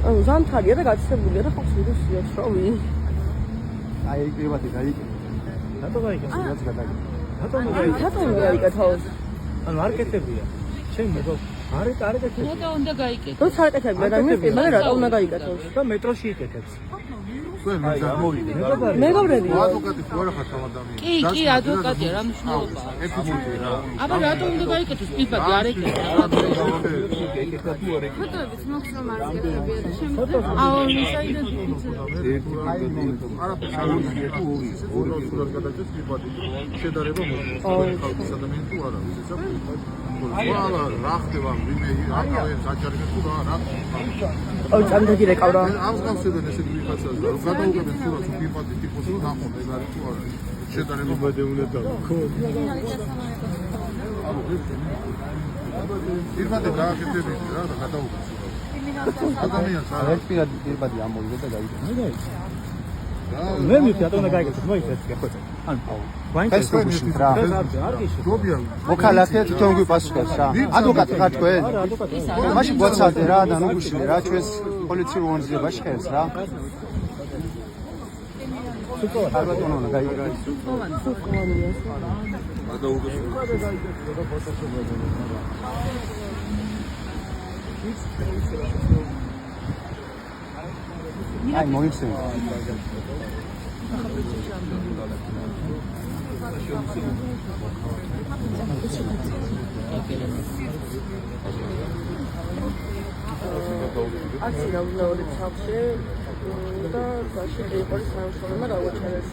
ზამთარია და გაცემულია და ხალხს ვიდეოს შოვი. აი პირვადი გაიგე. რატო გაიგე? რაც გადაგე. რატომ გაიგეთავს? ანუ არ კეთებია. შენ მეგო არ ეკეთებს. რატო უნდა გაიკეთო? როცა არ ეკეთებ, მაგრამ მე რატომ უნდა გაიგეთოს? და მეტროში იკეთებს. თქვენ მე გამოვიდე. მეგობრები. ადვოკატი თუ არა ხარ ამ ადამიანს? კი, ადვოკატია, რა მნიშვნელობაა? ეფიმურია რა. აბა რატომ უნდა გაიკეთოს? პირბადი არ ეკეთებს. ფოტოებით მოხსნა მარკეტებია და შემიძლია აუ საიდან არაფერს არ უნდა თუ ორი სურათს გადაჭერს პირბადი შედარება მოხდეს ხალხის ადამიანი თუ არა ის ყველა რა ხდება ვინმე აკავე საჭარბე თუ რა ოი წამდები რეკავ რა ამ გავსებენ ესე ვიხაცას და გადაუგებენ სურათს პირბადი ტიპოს რომ ნახოთ ეს არის თუ არა შედარება მოდეუნებდა ხო პირბადი გააკეთებინე რა და გადაუგებენ ადამიანს არ პირადი პირბადი ამოვიდა და გაიგე მე მივხვდი რატომ უნდა გაიგეთოს მოიწესკე ხო ანუ ფესტივალში რა გობია მოქალაქე თვითონ გვიპასუხებს რა ადვოკატი ხარ თქვენ არა ადვოკატი მაშინ გვაცადე რა და ნუგუშინე რა ჩვენს პოლიციურ ორგანიზებაში ხერს რა ალბათონო უნდა გაიგე აი მოიცემ აცი რა უნდა ორი ცალში და გაში ეყოლის სამშობლოა გავაჩერეს